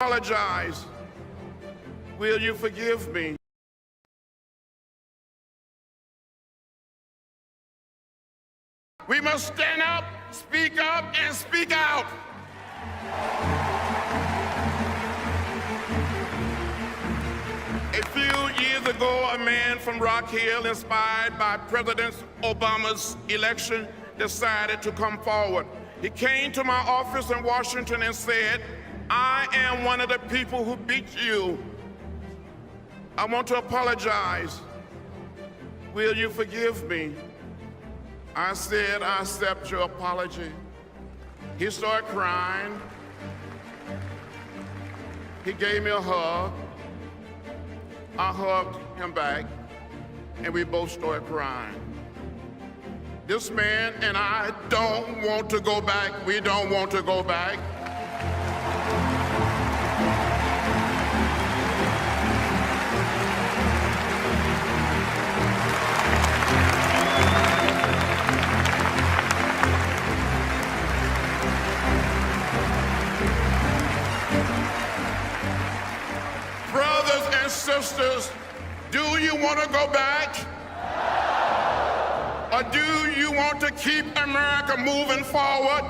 Apologize. Will you forgive me? We must stand up, and speak out. A few years ago, a man from Rock Hill, inspired by President Obama's election, decided to come forward. He came to my office in Washington and said, "I am one of the people who beat you. I want to apologize. Will you forgive me?" I said, "I accept your apology." He started crying. He gave me a hug. I hugged him back, and we both started crying. This man and I don't want to go back. We don't want to go back. Brothers and sisters, do you want to go back? Or do you want to keep America moving forward?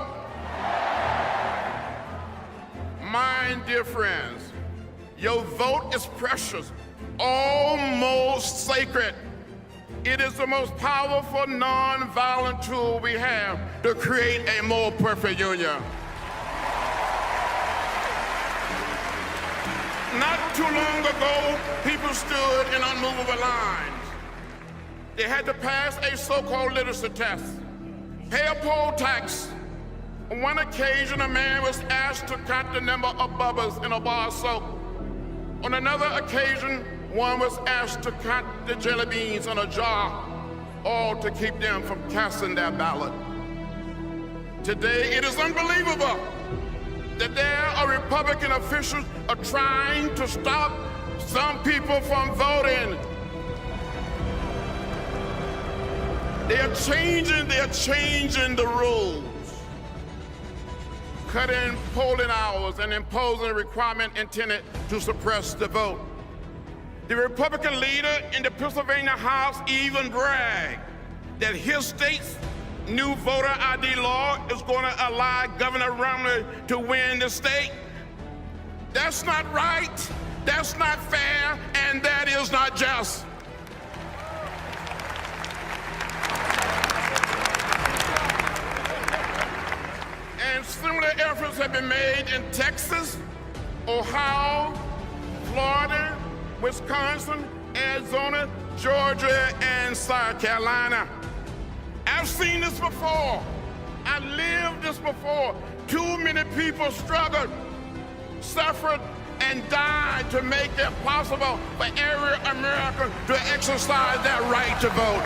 My dear friends, your vote is precious, almost sacred. It is the most powerful non-violent tool we have to create a more perfect union. Not too long ago, people stood in unmovable lines. They had to pass a so-called literacy test, pay a poll tax. On one occasion, a man was asked to count the number of bubbles in a bar of soap. On another occasion, one was asked to count the jelly beans in a jar, all to keep them from casting their ballot. Today, it is unbelievable that there are Republican officials are trying to stop some people from voting. They are changing the rules, cutting polling hours and imposing a requirement intended to suppress the vote. The Republican leader in the Pennsylvania House even bragged that his state's new voter ID law is going to allow Governor Romney to win the state. That's not right, that's not fair, and that is not just. And similar efforts have been made in Texas, Ohio, Florida, Wisconsin, Arizona, Georgia, and South Carolina. I've seen this before. I lived this before. Too many people struggled, suffered, and died to make it possible for every American to exercise their right to vote.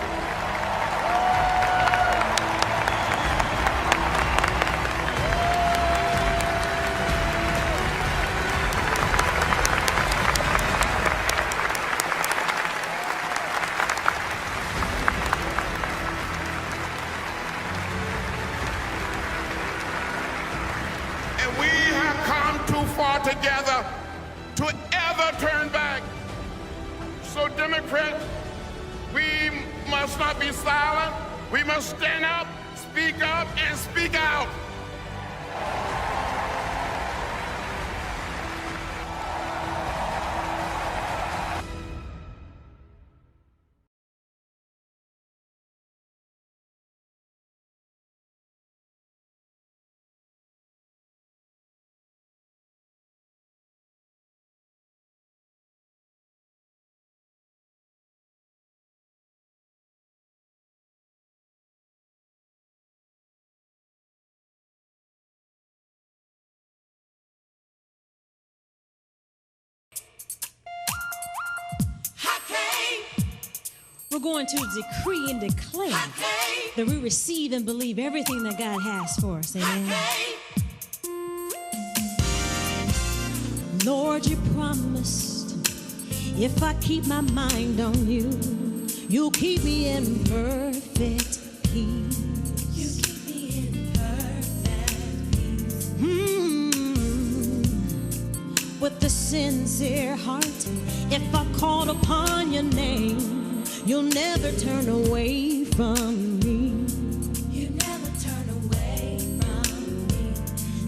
Together to ever turn back. So Democrats, we must not be silent. We must stand up, and speak out. We're going to decree and declare that we receive and believe everything that God has for us. Amen. Lord, you promised if I keep my mind on you, you'll keep me in perfect peace. You keep me in perfect peace. with a sincere heart. If I call upon your name, you'll never turn away from me. You never turn away from me.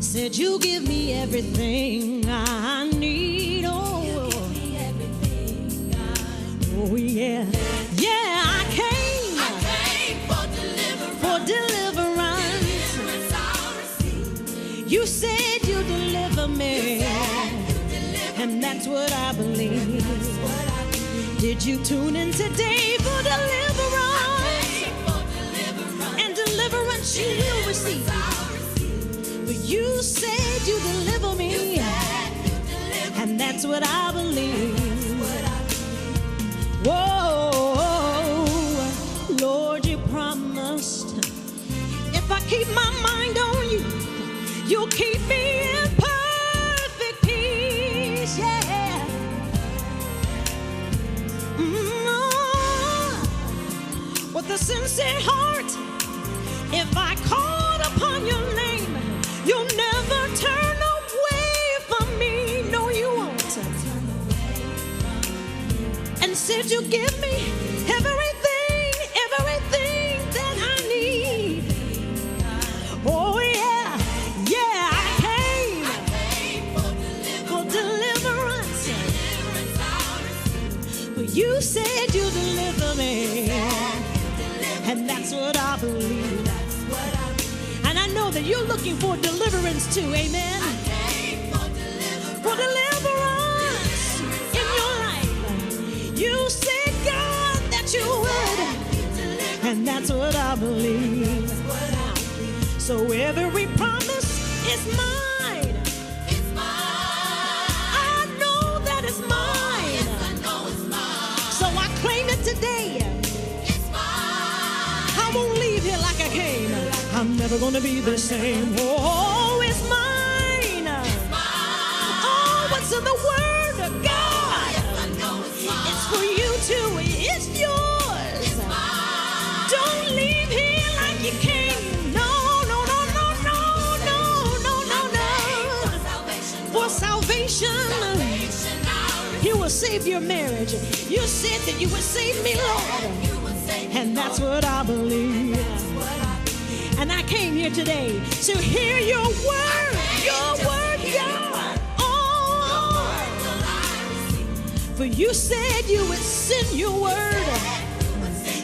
Said you give me everything I need. Oh, you give me everything I need. Oh yeah, yeah. I came for deliverance. For deliverance. I'll receive. You said you deliver me, and that's what I believe. Did you tune in today for deliverance? And deliverance you will receive. But you said you deliver me, and that's what I believe. Whoa, Lord, you promised if I keep my mind on you, you'll keep me in perfect peace. Yeah. With a sincere heart, if I called upon your name, you'll never turn away from me. No, you won't. And said you give me everything, everything that I need. Oh yeah, yeah, I came for deliverance. But you said you deliver me, and that's what I believe. And I know that you're looking for deliverance too, amen? For deliverance in your life. You said, God, that you would, and that's what I believe. So every promise is mine. I know that it's mine. So I claim it today. I won't leave here like I came. I'm never gonna be the same. Oh, it's mine. Oh, what's in the Word of God? It's for you too. It's yours. Don't leave here like you came. No, no, no, no, no, no, no, no, no. For salvation, you will save your marriage. You said that you would save me, Lord. And that's what I believe. And I came here today to hear your word, God. Oh, for you said you would send your word,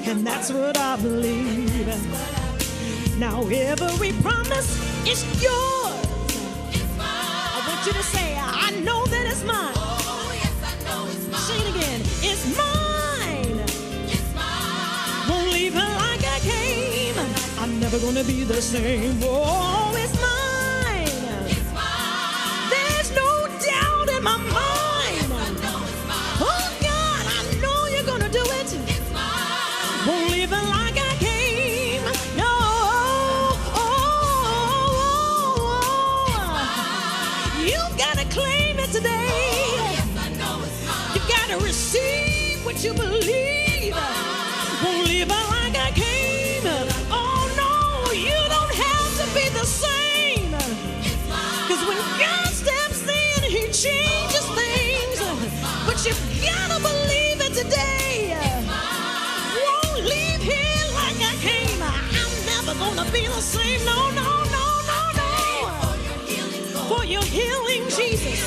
and that's what I believe. Now every promise is yours. I want you to say, I know that it's mine. Say it again, it's mine. Won't leave her like I came. I'm never gonna be the same. Oh, it's mine. There's no doubt in my mind. Oh God, I know you're gonna do it. Won't leave her like I came. No. You've gotta claim it today. You gotta receive what you believe. Won't leave her like I came. Oh no, you don't have to be the same. Cause when God steps in, He changes things. But you've gotta believe it today. Won't leave here like I came. I'm never gonna be the same. No, no, no, no, no. For your healing, Jesus.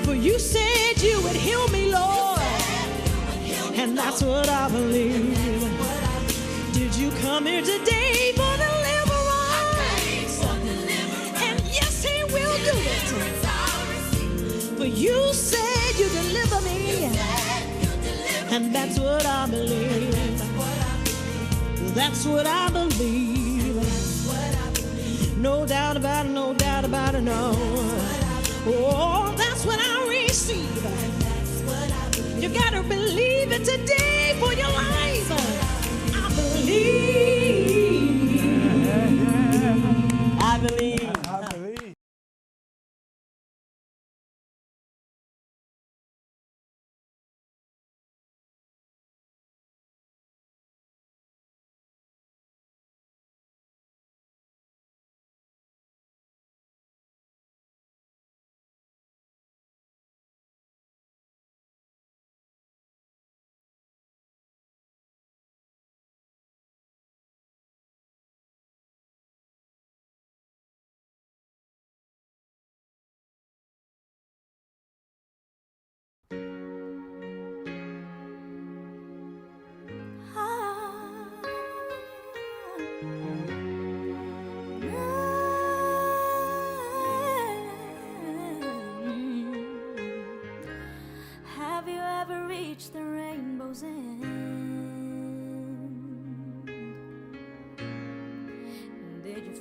For you said you would heal me, Lord. And that's what I believe. Did you come here today for deliverance? And yes, He will do it. For you said you deliver me, and that's what I believe. That's what I believe. No doubt about it, no doubt about it, no. Oh, that's what I receive. You gotta believe it today for your life. I believe. I believe.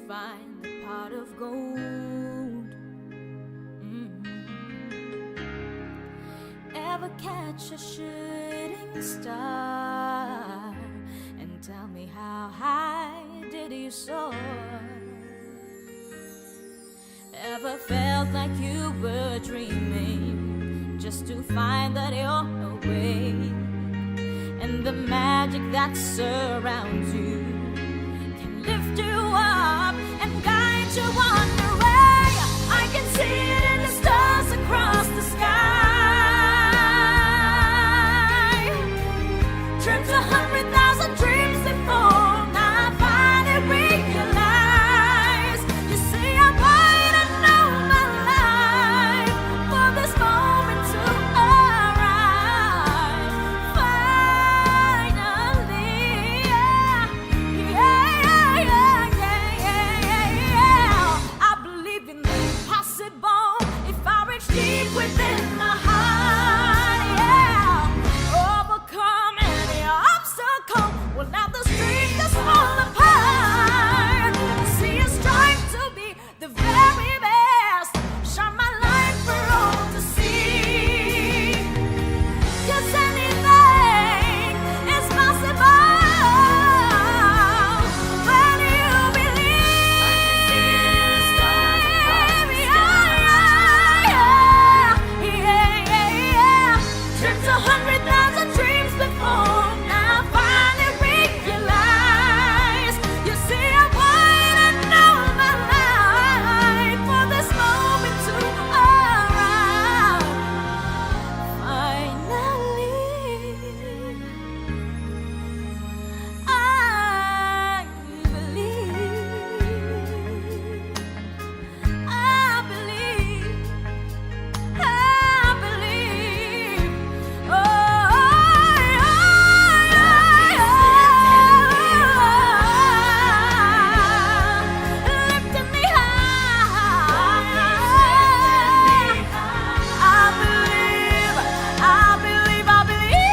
find the pot of gold. Ever catch a shooting star and tell me how high did you soar? Ever felt like you were dreaming just to find that you're awake, and the magic that surrounds you can lift you up and guide you on your way? I can see it in the stars across the sky. Dreamt 100,000 dreams before I finally realized. You see, I waited all my life for this moment to arrive. Finally, I believe in the impossible. If I reach deep within my heart, overcome any obstacle. Well, now the street is fall apart. See, I strive to be the very best. Shine my light for all to see. 'Cause anything is possible when you believe. Dreamt 100,000 dreams before now finally realize. You see, I waited all my life for this moment to arrive. Finally, I believe. I believe. I believe. Oh, lifting me high. I believe. I believe. I believe.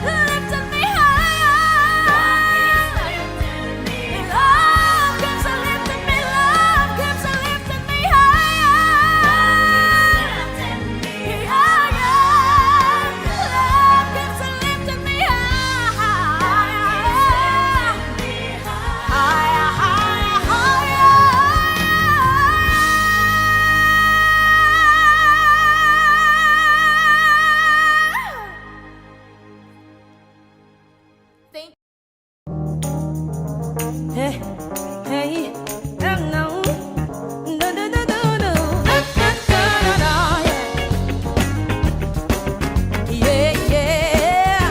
Lifting me high. Love keeps on lifting me. Love keeps on lifting me higher. Love keeps on lifting me Thank Hey, hey, no, no, no, no, no, no, no, yeah, yeah.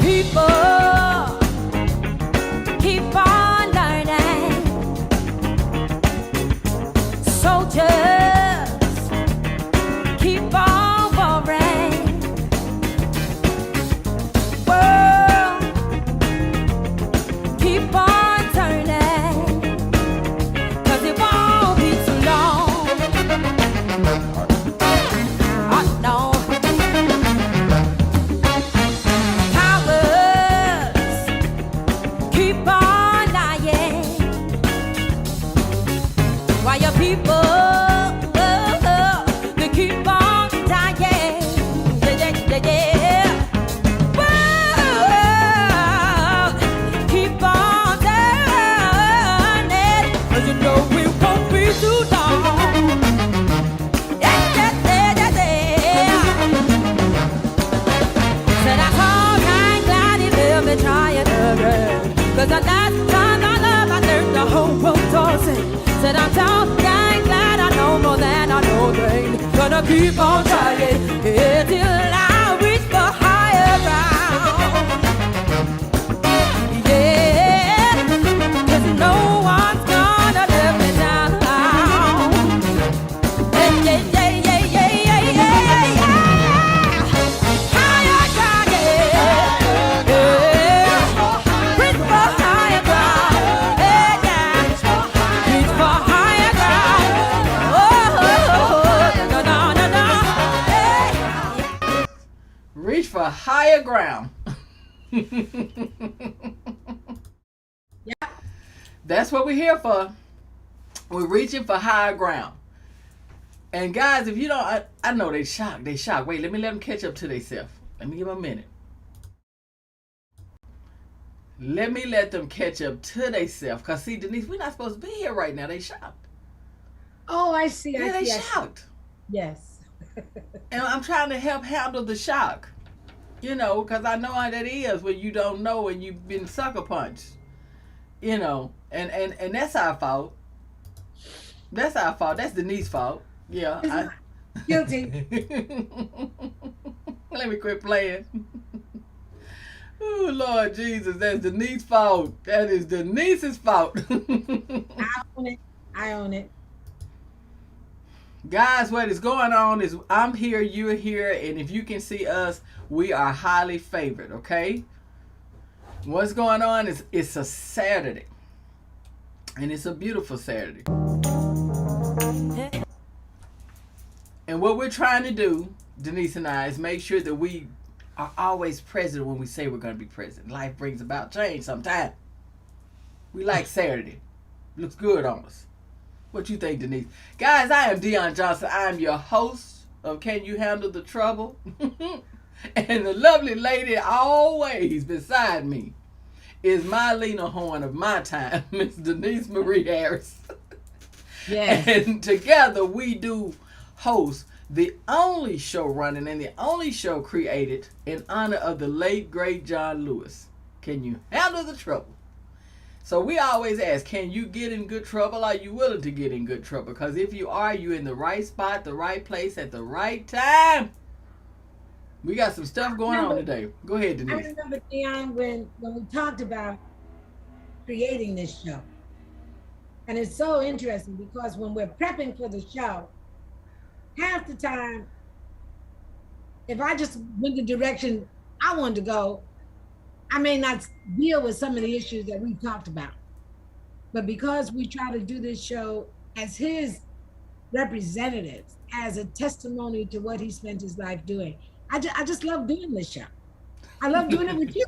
People keep on learning. Soldiers keep on warring. World keep on turning, 'cause it won't be too long. I know. Cowards keep on lying, while your people they keep on dying. Yeah, yeah, yeah, yeah. World, keep on turning, 'cause you know it won't be too long. Yeah, yeah, yeah, yeah, yeah. Said I thought I'm glad he lived and trying again, 'cause the last time I love I learned the whole world dancing. Said I'm down, I'm glad I know more than I know then. Gonna keep on trying till I reach the higher ground. Yeah, 'cause no one's gonna let me down. Yeah, yeah, yeah, yeah, yeah, yeah, yeah, yeah. Higher ground, yeah, yeah. Reach for higher ground, yeah, yeah. Reach for higher ground. Oh, no, no, no, no. Yeah. for higher ground. Yeah. That's what we're here for. We're reaching for higher ground. And guys, if you don't, I know they shocked. They shocked. Wait, let them catch up to themselves. Let me give them a minute. Let me let them catch up to themselves. Because, see, Denise, we're not supposed to be here right now. They shocked. Oh, I see. Yeah, they shocked. Yes. And I'm trying to help handle the shock. You know, because I know how that is when you don't know and you've been sucker punched. You know, and that's our fault. That's our fault. That's Denise's fault. Yeah. Guilty. Let me quit playing. Oh, Lord Jesus, that's Denise's fault. That is Denise's fault. I own it. Guys, what is going on is I'm here, you're here, and if you can see us, we are highly favored, okay? What's going on is it's a Saturday. And it's a beautiful Saturday. And what we're trying to do, Denise and I, is make sure that we are always present when we say we're going to be present. Life brings about change sometimes. We like Saturday. Looks good on us. What you think, Denise? Guys, I am Dionne Johnson. I am your host of Can You Handle the Trouble? And the lovely lady always beside me is my Lena Horne of my time, Miss Denise Marie Harris. Yes. And together we do host the only show running and the only show created in honor of the late, great John Lewis. Can you handle the trouble? So we always ask, can you get in good trouble? Are you willing to get in good trouble? Because if you are, you're in the right spot, the right place, at the right time. We got some stuff going on today. Go ahead, Denise. I remember, Dionne, when we talked about creating this show. And it's so interesting because when we're prepping for the show, half the time, if I just went the direction I wanted to go, I may not deal with some of the issues that we've talked about. But because we try to do this show as his representatives, as a testimony to what he spent his life doing, I just love doing this show. I love doing it with you.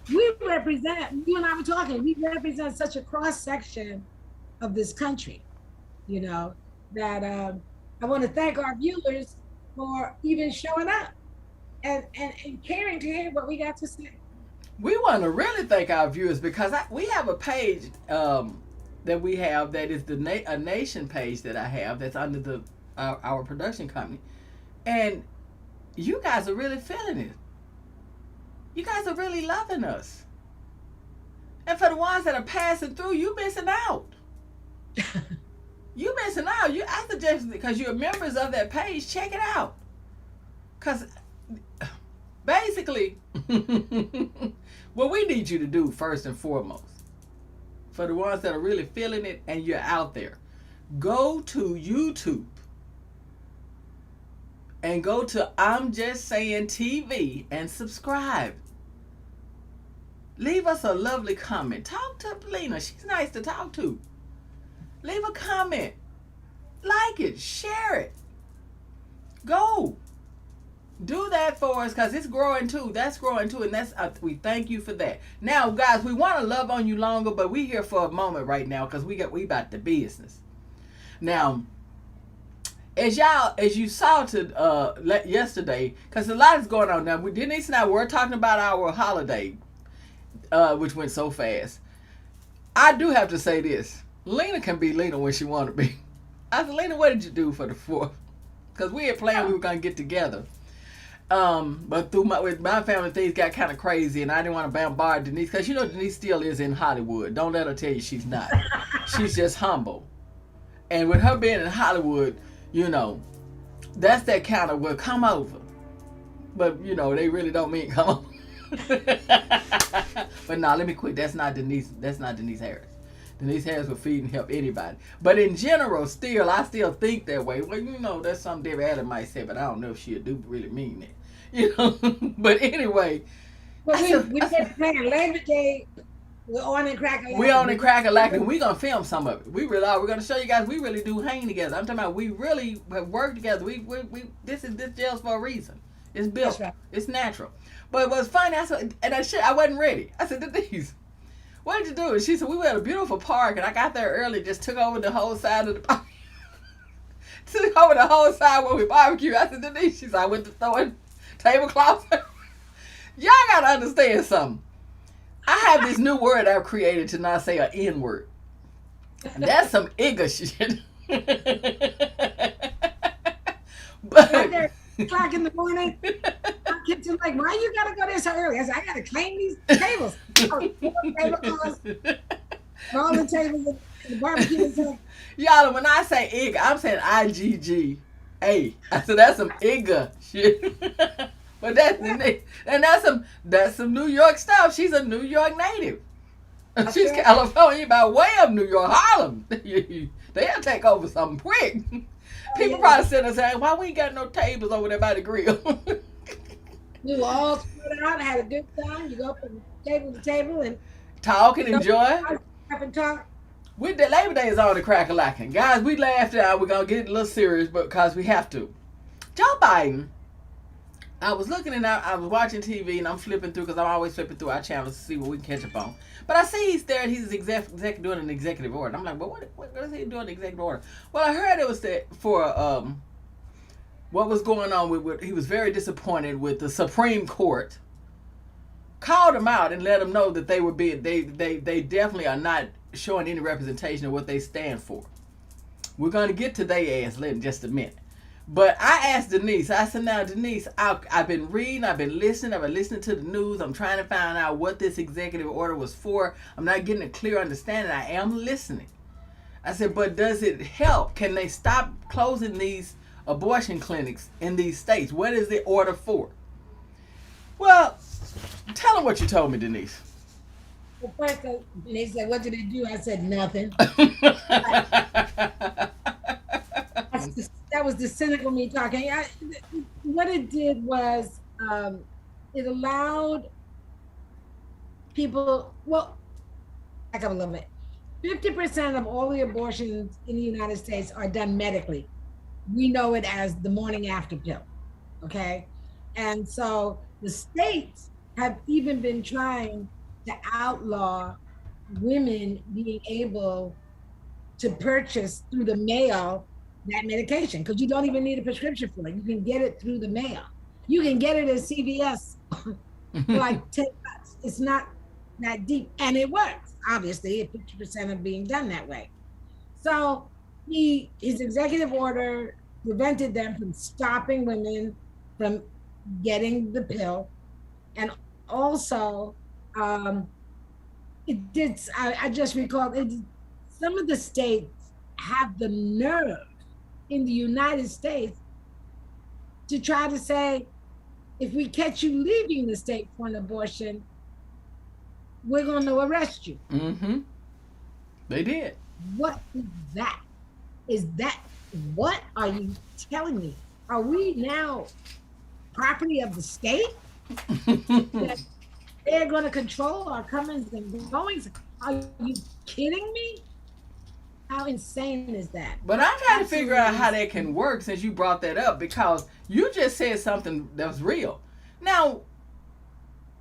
We represent, you and I were talking, we represent such a cross section of this country, you know, that I want to thank our viewers for even showing up and caring to hear what we got to say. We want to really thank our viewers because we have a page that we have that is a nation page that I have that's under our production company. And you guys are really feeling it. You guys are really loving us. And for the ones that are passing through, you missing out. You missing out. I suggest, because you're members of that page, check it out. Because basically, what we need you to do first and foremost, for the ones that are really feeling it and you're out there, go to YouTube and go to I'm Just Saying TV and subscribe. Leave us a lovely comment. Talk to Lena. She's nice to talk to. Leave a comment. Like it. Share it. Go. Do that for us because it's growing too. That's growing too. And we thank you for that. Now, guys, we want to love on you longer, but we here for a moment right now because we about the business. Now, as you saw yesterday, because a lot is going on now. Denise and I were talking about our holiday, which went so fast. I do have to say this. Lena can be Lena when she want to be. I said, Lena, what did you do for the 4th? Because we had planned we were going to get together. But with my family, things got kind of crazy, and I didn't want to bombard Denise, because you know Denise still is in Hollywood. Don't let her tell you she's not. She's just humble. And with her being in Hollywood, you know, that's that kind of will come over. But, you know, they really don't mean come over. But no, let me quit. That's not Denise Harris. Denise Harris will feed and help anybody. But in general, I still think that way. Well, you know, that's something Debbie Allen might say, but I don't know if she'll do really mean it. You know? But anyway. But we just playing Labor Day. We're on in Crack-A-Lack. We're on in Crack-A-Lack, and we're going to film some of it. We really are. We're going to show you guys we really do hang together. I'm talking about we really have worked together. This jail's for a reason. It's built. That's right. It's natural. But what's funny, I wasn't ready. I said, Denise, what did you do? And she said, we were at a beautiful park, and I got there early, just took over the whole side of the park. Took over the whole side where we barbecue. I said, Denise, she said, I went to throwing tablecloths. Y'all gotta understand something. I have this new word I've created to not say an N word. That's some igga shit. Right But there, o'clock in the morning. My kids are like, why you gotta go there so early? I said, I gotta clean these tables. Tablecloths, all the tables at the barbecue. And stuff. y'all, when I say igga, I'm saying IGGA. I said that's some igga shit. But that's some New York stuff. She's a New York native. She's right. California by way of New York, Harlem. They'll take over something quick. People probably sitting there saying, why we ain't got no tables over there by the grill? We were all spread out, had a good time. You go from table to table and Talk and enjoy. laugh and talk. The Labor Day is on the crack-a-lackin'. Guys, we laughed out. We're going to get a little serious because we have to. Joe Biden, I was looking and I was watching TV and I'm flipping through because I'm always flipping through our channels to see what we can catch up on. But I see he's there and he's doing an executive order. I'm like, well, what is he doing an executive order? Well, I heard it was for what was going on with he was very disappointed with the Supreme Court. Called him out and let him know that they definitely are not showing any representation of what they stand for. We're going to get to their ass in just a minute. But I asked Denise, I said, now, Denise, I've been reading, I've been listening to the news. I'm trying to find out what this executive order was for. I'm not getting a clear understanding. I am listening. I said, but does it help? Can they stop closing these abortion clinics in these states? What is the order for? Well, tell them what you told me, Denise. Well, first, they said, what did they do? I said, nothing. That was the cynical me talking. What it did was it allowed people, well, back up a little bit. 50% of all the abortions in the United States are done medically. We know it as the morning after pill, okay? And so the states have even been trying to outlaw women being able to purchase through the mail that medication, because you don't even need a prescription for it. You can get it through the mail. You can get it at CVS for like $10. It's not that deep, and it works. Obviously, 50% of being done that way. So his executive order prevented them from stopping women from getting the pill, and also it did. I just recalled it. Some of the states have the nerve in the United States to try to say, if we catch you leaving the state for an abortion, we're going to arrest you. Mm-hmm. They did. What is that? What are you telling me? Are we now property of the state? That they're going to control our comings and goings? Are you kidding me? How insane is that? But I'm trying to figure out how that can work since you brought that up, because you just said something that was real. Now,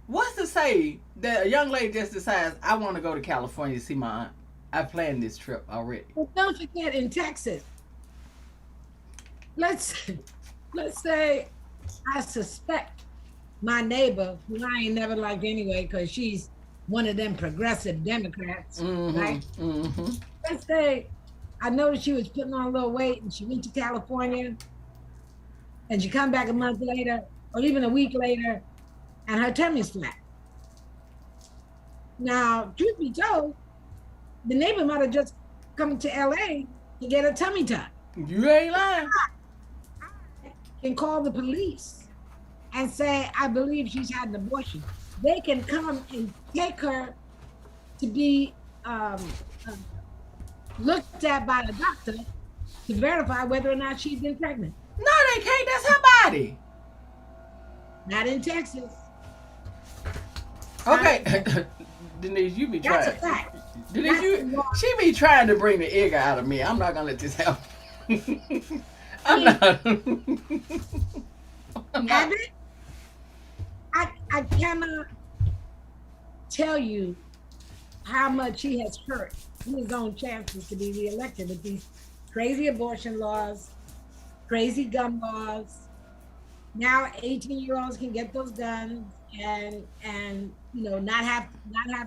what's to say that a young lady just decides, I want to go to California to see my aunt? I planned this trip already. Well, don't forget, in Texas, let's say I suspect my neighbor, who I ain't never liked anyway, because she's one of them progressive Democrats, right? Mm-hmm. Let's say I noticed she was putting on a little weight and she went to California and she come back a month later or even a week later and her tummy's flat. Now, truth be told, the neighbor might have just come to LA to get a tummy tuck. You ain't lying. I can call the police and say, I believe she's had an abortion. They can come and take her to be looked at by the doctor to verify whether or not she's been pregnant. No, they can't. That's her body. Not in Texas. Okay. Denise, you be trying. That's a fact. Denise, she be trying to bring the egg out of me. I'm not going to let this happen. I'm not. Have it? I cannot tell you how much he has hurt his own chances to be reelected with these crazy abortion laws, crazy gun laws. Now 18-year-olds can get those guns and not have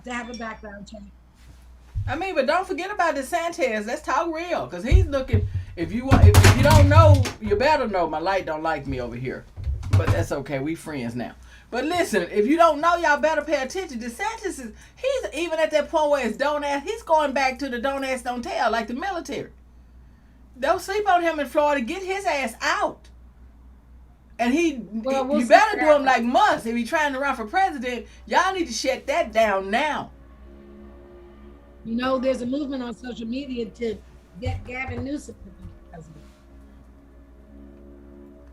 to have a background check. I mean, but don't forget about DeSantis. Let's talk real, cause he's looking. If you don't know, you better know. My light don't like me over here, but that's okay. We friends now. But listen, if you don't know, y'all better pay attention. DeSantis he's even at that point where it's don't ask. He's going back to the don't ask, don't tell, like the military. Don't sleep on him in Florida. Get his ass out. And you better do him like Musk if he's trying to run for president. Y'all need to shut that down now. There's a movement on social media to get Gavin Newsom to be president.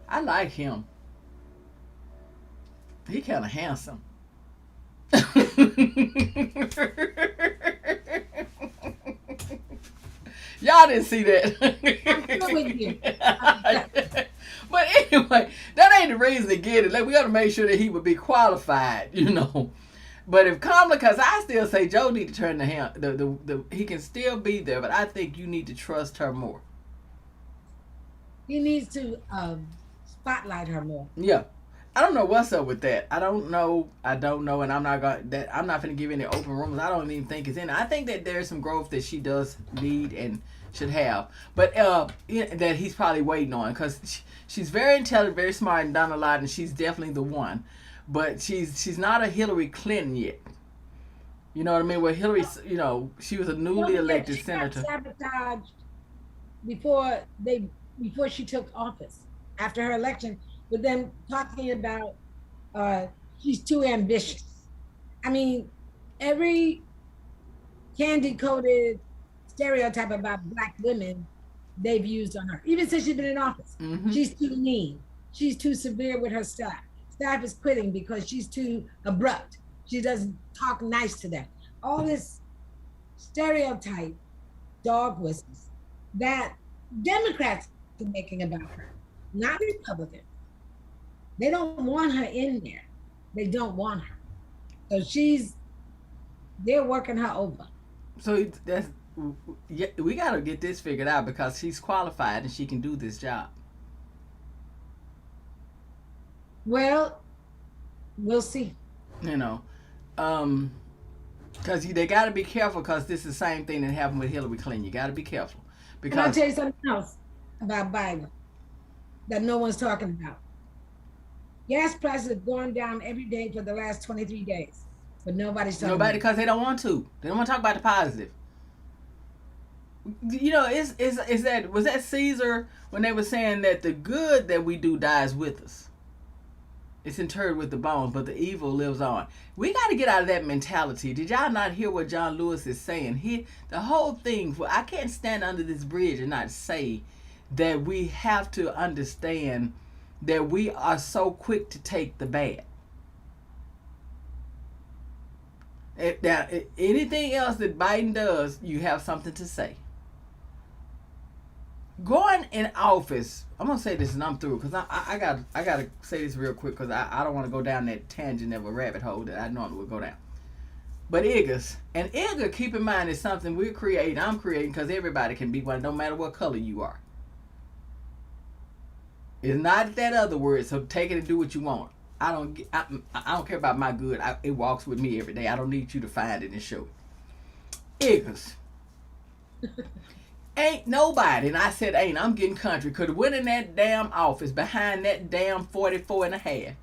I like him. He kind of handsome. Y'all didn't see that. I'm good with you. But anyway, that ain't the reason to get it. Like, we got to make sure that he would be qualified, But if Kamala, because I still say Joe need to turn to him. He can still be there, but I think you need to trust her more. He needs to spotlight her more. Yeah. I don't know what's up with that. I don't know, and I'm not gonna give any open rumors. I don't even think it's in. I think that there's some growth that she does need and should have, but that he's probably waiting on, because she's very intelligent, very smart, and done a lot, and she's definitely the one. But she's not a Hillary Clinton yet. You know what I mean? Where Hillary, she was a newly elected senator. She got sabotaged before she took office, after her election, with them talking about she's too ambitious. I mean, every candy-coated stereotype about Black women they've used on her, even since she's been in office. Mm-hmm. She's too mean. She's too severe with her staff. Staff is quitting because she's too abrupt. She doesn't talk nice to them. All this stereotype dog whistles that Democrats are making about her, not Republicans. They don't want her in there. They don't want her. So they're working her over. So we got to get this figured out, because she's qualified and she can do this job. Well, we'll see. Because they got to be careful, because this is the same thing that happened with Hillary Clinton. You got to be careful. Because I'll tell you something else about Biden that no one's talking about. Gas prices have gone down every day for the last 23 days, but nobody's talking about it. Because they don't want to. They don't want to talk about the positive. Was that Caesar when they were saying that the good that we do dies with us? It's interred with the bones, but the evil lives on. We got to get out of that mentality. Did y'all not hear what John Lewis is saying? The whole thing, I can't stand under this bridge and not say that we have to understand that we are so quick to take the bad. Now, anything else that Biden does, you have something to say. Going in office, I'm gonna say this and I'm through, because I gotta say this real quick, because I don't want to go down that tangent of a rabbit hole that I normally would go down. But IGA, keep in mind, is something I'm creating, because everybody can be one, no matter what color you are. It's not that other word, so take it and do what you want. I don't care about my good. It walks with me every day. I don't need you to find it and show it. IGAs. Ain't nobody, and I said ain't, I'm getting country, could have went in that damn office behind that damn 44 and a half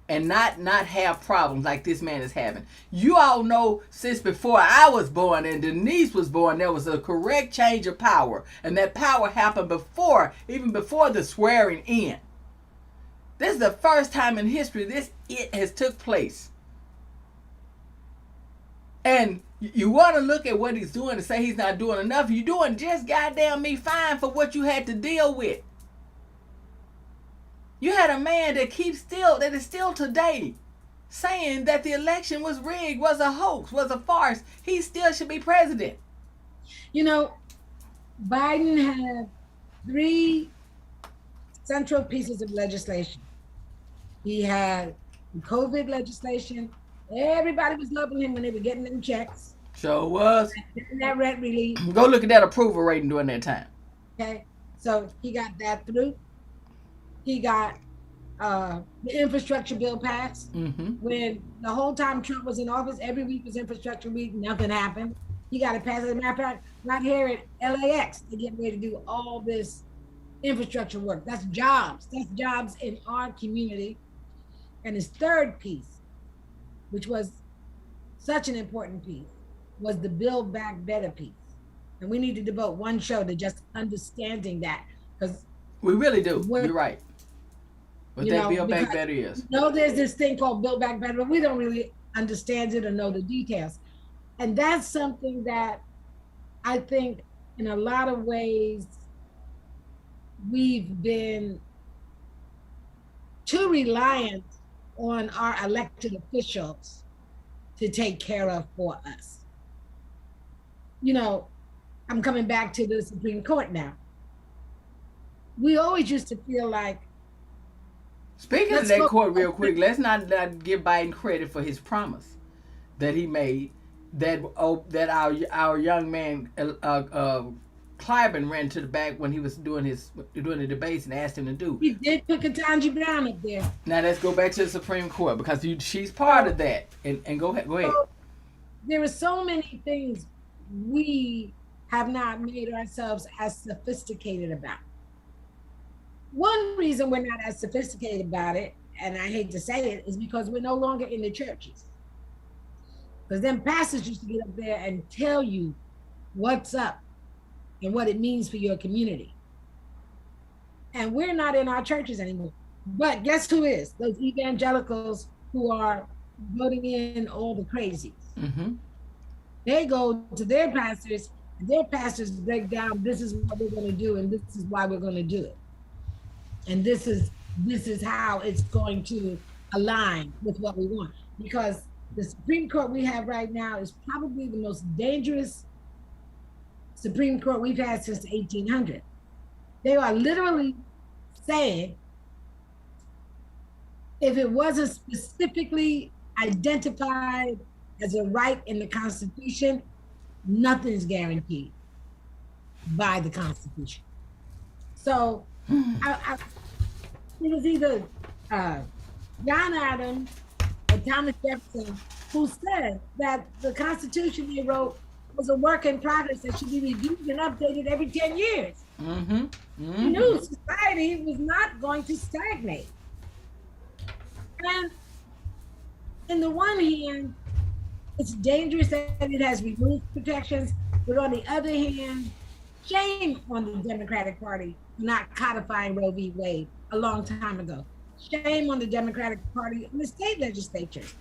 and not have problems like this man is having. You all know, since before I was born and Denise was born, there was a correct change of power, and that power happened even before the swearing in. This is the first time in history it has took place. And you want to look at what he's doing and say he's not doing enough. You're doing just goddamn me fine for what you had to deal with. You had a man that is still today saying that the election was rigged, was a hoax, was a farce. He still should be president. Biden had 3 central pieces of legislation. He had COVID legislation. Everybody was loving him when they were getting them checks. Sure was. Getting that rent relief. Go look at that approval rating during that time. Okay. So he got that through. He got the infrastructure bill passed. When the whole time Trump was in office, every week was infrastructure week, nothing happened. He got it passed. As a matter of fact, right here at LAX, they're getting ready to do all this infrastructure work. That's jobs. That's jobs in our community. And his third piece, which was such an important piece, was the Build Back Better piece. And we need to devote one show to just understanding that, because we really do. You're right. What that Build Back Better is. There's this thing called Build Back Better, but we don't really understand it or know the details. And that's something that I think in a lot of ways we've been too reliant on our elected officials to take care of for us. I'm coming back to the Supreme Court now. We always used to feel like, speaking of that court real quick, let's not give Biden credit for his promise that he made, that our young man Clyburn ran to the back when he was doing the debates and asked him to do. He did put Ketanji Brown up there. Now let's go back to the Supreme Court, because she's part of that. And go ahead. So, there are so many things we have not made ourselves as sophisticated about. One reason we're not as sophisticated about it, and I hate to say it, is because we're no longer in the churches. Because then pastors used to get up there and tell you what's up and what it means for your community. And we're not in our churches anymore. But guess who is? Those evangelicals who are voting in all the crazies. They go to their pastors, and their pastors break down, this is what we're going to do, and this is why we're going to do it. And this is how it's going to align with what we want. Because the Supreme Court we have right now is probably the most dangerous Supreme Court we've had since the 1800s. They are literally saying, if it wasn't specifically identified as a right in the Constitution, nothing's guaranteed by the Constitution. So it was either John Adams or Thomas Jefferson who said that the Constitution they wrote was a work in progress that should be reviewed and updated every 10 years. He knew society was not going to stagnate. And in the one hand, it's dangerous that it has removed protections, but on the other hand, shame on the Democratic Party for not codifying Roe v. Wade a long time ago. Shame on the Democratic Party and the state legislatures.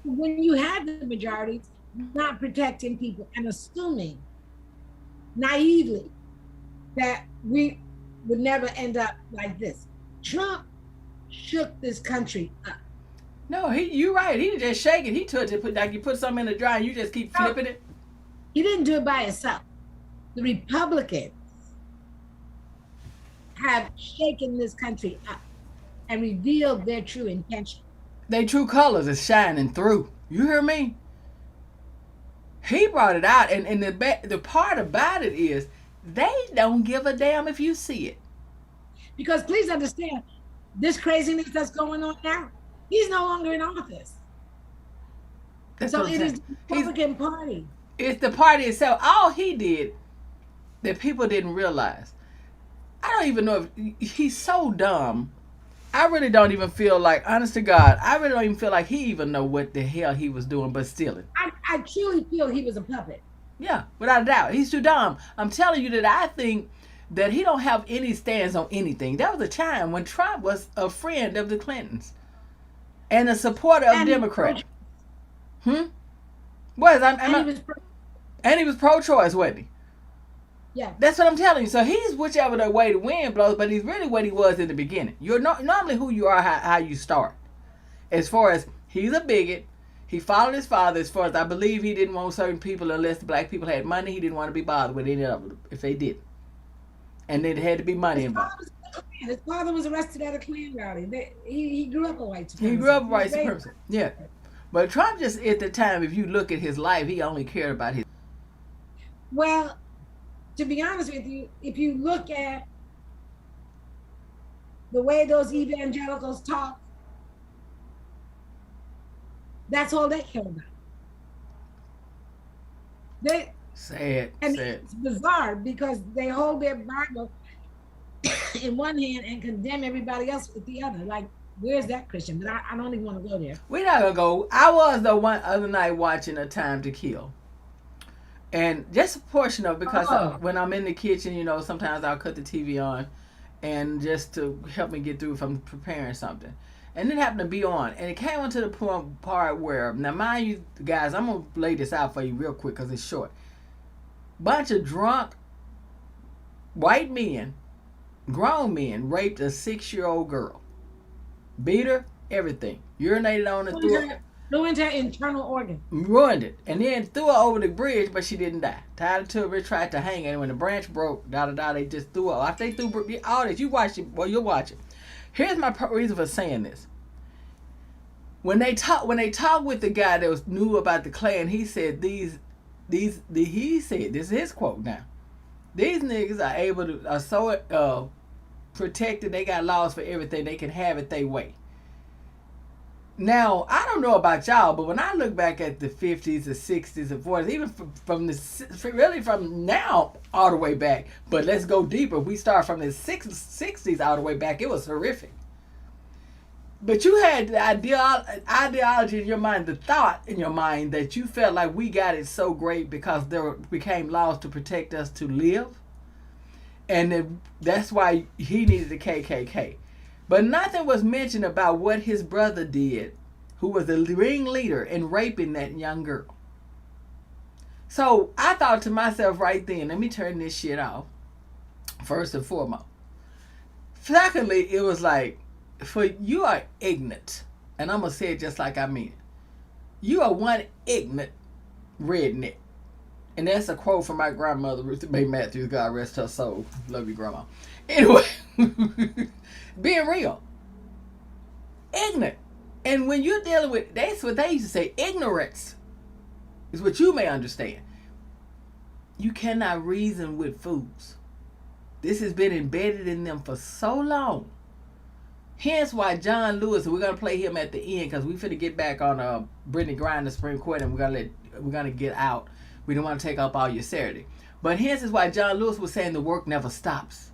When you had the majorities not protecting people and assuming naively that we would never end up like this. Trump shook this country up. No, you're right. He didn't just shake it. He took it, like you put something in the dryer and you just keep flipping it. He didn't do it by himself. The Republicans have shaken this country up and revealed their true intention. Their true colors is shining through. You hear me? He brought it out, and the part about it is they don't give a damn if you see it. Because please understand, this craziness that's going on now, he's no longer in office. So it is the Republican Party. It's the party itself. All he did that people didn't realize. I don't even know if he's so dumb. I really don't even feel like, honest to God, I really don't even feel like he even know what the hell he was doing but stealing. I truly feel he was a puppet. Yeah, without a doubt. He's too dumb. I'm telling you that I think that he don't have any stance on anything. There was a time when Trump was a friend of the Clintons and a supporter of Democrats. And he was pro-choice, wasn't he? Yeah. That's what I'm telling you. So he's whichever the way the wind blows, but he's really what he was in the beginning. You're normally who you are, how you start. As far as he's a bigot, he followed his father. As far as I believe, he didn't want certain people unless the black people had money. He didn't want to be bothered with any of them if they did. And then there had to be money involved. His father was arrested at a Klan rally. He grew up a white supremacist. He grew up He was white raised- supremacist. Yeah. But Trump just at the time, if you look at his life, he only cared about his. Well, to be honest with you, if you look at the way those evangelicals talk, that's all they care about. Sad. It's bizarre because they hold their Bible in one hand and condemn everybody else with the other. Like, where's that Christian? But I don't even want to go there. We're not gonna go. I was the one other night watching A Time to Kill, and just a portion of because when I'm in the kitchen, sometimes I'll cut the TV on, and just to help me get through if I'm preparing something. And it happened to be on, and it came on to the part where, now mind you guys, I'm gonna lay this out for you real quick because it's short. Bunch of drunk white men, grown men, raped a 6-year-old girl, beat her, everything, urinated on her, ruined her internal organ, ruined it, and then threw her over the bridge, but she didn't die. Tied her to a bridge, tried to hang her, and when the branch broke, they just threw her. After they threw all this, you watch it, well, you'll watch it. Here's my reason for saying this. When they talk with the guy that knew about the Klan, he said he said, this is his quote now. These niggas are so protected, they got laws for everything, they can have it their way. Now, I don't know about y'all, but when I look back at the 50s, the 60s, the 40s, even from now all the way back, but let's go deeper. We start from the 60s all the way back. It was horrific. But you had the ideology in your mind, the thought in your mind that you felt like we got it so great because there became laws to protect us to live. And that's why he needed the KKK. But nothing was mentioned about what his brother did, who was the ringleader in raping that young girl. So I thought to myself right then, let me turn this shit off, first and foremost. Secondly, it was like, for you are ignorant, and I'm going to say it just like I mean it. You are one ignorant redneck. And that's a quote from my grandmother, Ruth Mae Matthews, God rest her soul. Love you, Grandma. Anyway, being real. Ignorant. And when you're dealing with, that's what they used to say, ignorance is what you may understand. You cannot reason with fools. This has been embedded in them for so long. Hence why John Lewis, we're gonna play him at the end because we finna get back on Britney Griner Supreme Court, and we're gonna get out. We don't want to take up all your Saturday. But hence is why John Lewis was saying the work never stops.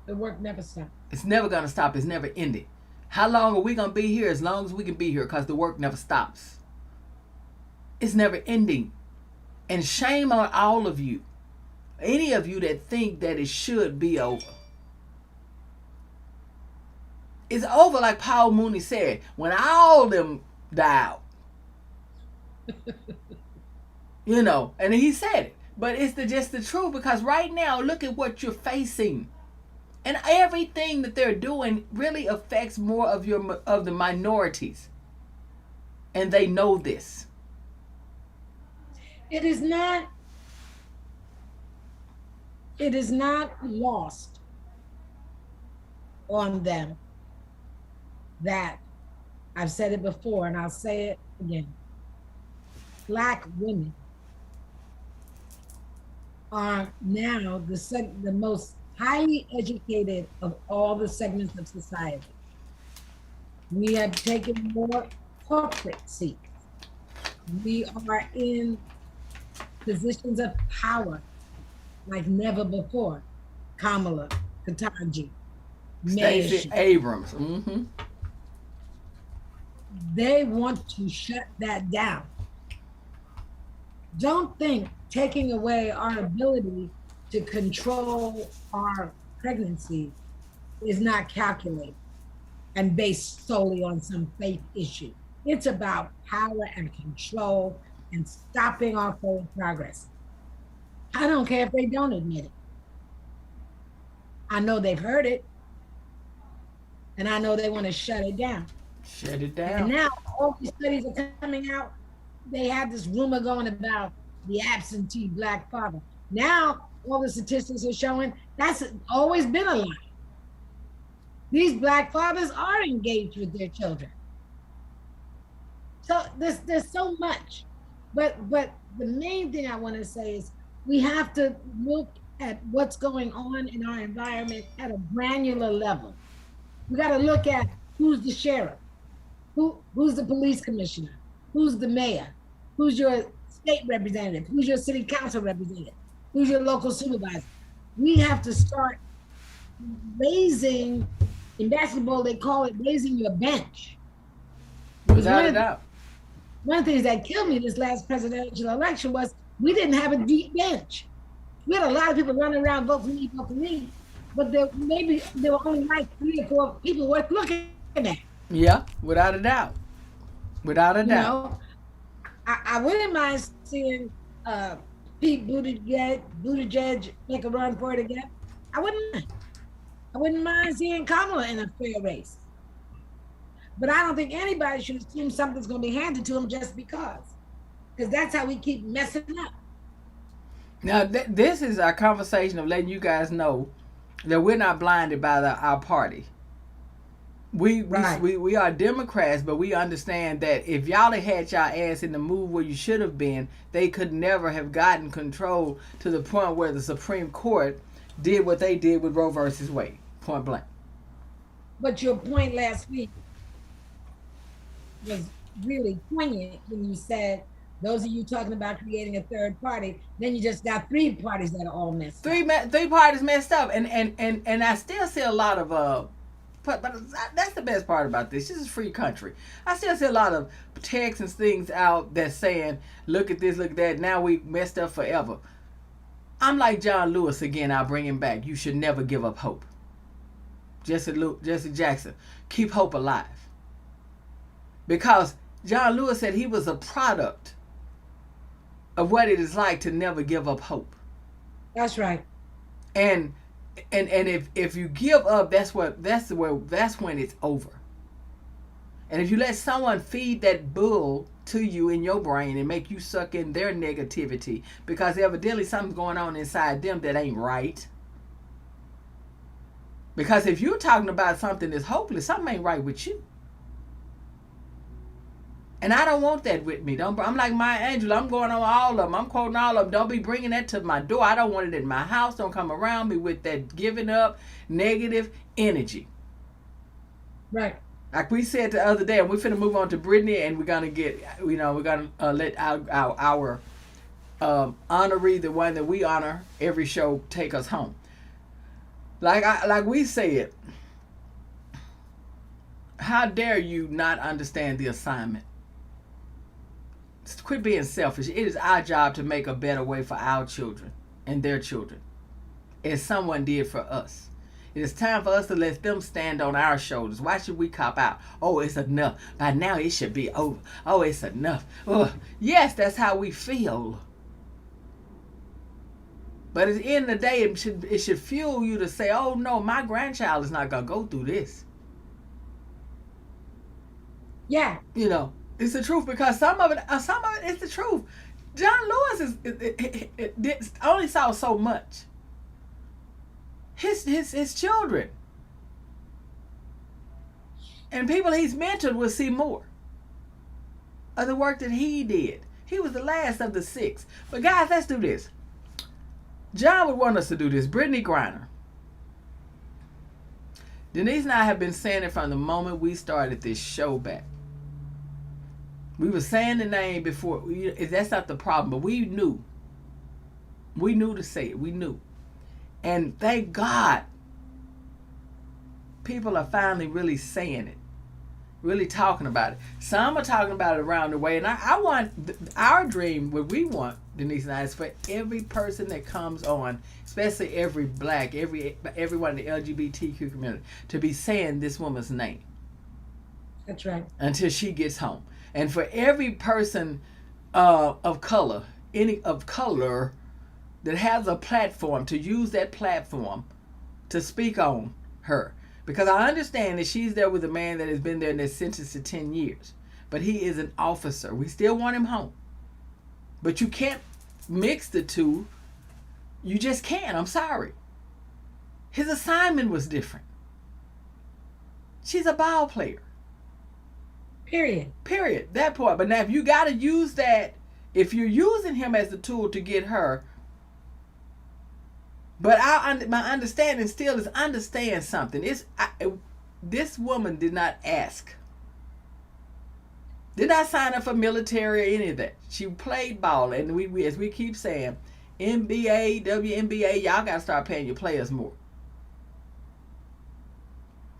The work never stops. It's never gonna stop. It's never ending. How long are we gonna be here? As long as we can be here, because the work never stops. It's never ending. And shame on all of you. Any of you that think that it should be over. It's over, like Paul Mooney said, when all them die out. And he said it. But it's just the truth, because right now, look at what you're facing. And everything that they're doing really affects more of the minorities. And they know this. It is not lost on them that, I've said it before and I'll say it again, Black women are now the most highly educated of all the segments of society. We have taken more corporate seats. We are in positions of power like never before. Kamala, Ketanji, Stacey Abrams. Mm-hmm. They want to shut that down. Don't think taking away our ability to control our pregnancy is not calculated and based solely on some faith issue. It's about power and control and stopping our forward progress. I don't care if they don't admit it. I know they've heard it, and I know they want to shut it down. Shut it down. And now all these studies are coming out. They have this rumor going about the absentee Black father. Now all the statistics are showing that's always been a lie. these black fathers are engaged with their children. So there's so much. But the main thing I want to say is we have to look at what's going on in our environment at a granular level. We got to look at who's the sheriff, who's the police commissioner, who's the mayor, who's your state representative, who's your city council representative, who's your local supervisor. We have to start raising, in basketball they call it raising your bench. Without a doubt. One of the things that killed me this last presidential election was we didn't have a deep bench. We had a lot of people running around, vote for me, but there were only like 3 or 4 people worth looking at. Yeah, without a doubt. Without a doubt. Know, I wouldn't mind seeing Pete Buttigieg make a run for it again. I wouldn't mind seeing Kamala in a fair race. But I don't think anybody should assume something's going to be handed to them just because that's how we keep messing up. Now, this is our conversation of letting you guys know that we're not blinded by our party. We are Democrats, but we understand that if y'all had y'all ass in the move where you should have been, they could never have gotten control to the point where the Supreme Court did what they did with Roe versus Wade, point blank. But your point last week was really poignant when you said, those of you talking about creating a third party, then you just got 3 parties that are all messed up. 3 parties messed up, and I still see a lot of but that's the best part about this. This is a free country. I still see a lot of texts and things out that's saying, look at this, look at that, now we messed up forever. I'm like John Lewis again, I'll bring him back. You should never give up hope. Jesse Jackson, keep hope alive. Because John Lewis said he was a product of what it is like to never give up hope. That's right. And if you give up, that's when it's over. And if you let someone feed that bull to you in your brain and make you suck in their negativity, because evidently something's going on inside them that ain't right. Because if you're talking about something that's hopeless, something ain't right with you. And I don't want that with me. I'm like Maya Angelou. I'm going on all of them. I'm quoting all of them. Don't be bringing that to my door. I don't want it in my house. Don't come around me with that giving up negative energy. Right. Like we said the other day, and we're finna move on to Britney, and we're gonna get, we're gonna let our honoree, the one that we honor every show, take us home. Like we said, how dare you not understand the assignment? Quit being selfish. It is our job to make a better way for our children and their children, as someone did for us. It is time for us to let them stand on our shoulders. Why should we cop out? Oh, it's enough. By now it should be over. Oh, it's enough. Oh, yes, that's how we feel. But at the end of the day, it should fuel you to say, oh no, my grandchild is not going to go through this. Yeah. It's the truth, because some of it is the truth. John Lewis only saw so much. His children and people he's mentored will see more of the work that he did. He was the last of the 6. But guys, let's do this. John would want us to do this. Britney Griner. Denise and I have been saying it from the moment we started this show back. We were saying the name before. That's not the problem, but we knew. We knew to say it. We knew. And thank God, people are finally really saying it. Really talking about it. Some are talking about it around the way. And I want, our dream, what we want, Denise and I, is for every person that comes on, especially every black, everyone in the LGBTQ community, to be saying this woman's name. That's right. Until she gets home. And for every person of color, that has a platform, to use that platform to speak on her. Because I understand that she's there with a man that has been there and they're sentenced to 10 years. But he is an officer. We still want him home. But you can't mix the two. You just can't. I'm sorry. His assignment was different. She's a ball player. Period. Period. That part. But now if you got to use that, if you're using him as a tool to get her, but my understanding still is understand something. This woman did not ask. Did not sign up for military or any of that. She played ball, and we as we keep saying, NBA, WNBA, y'all got to start paying your players more.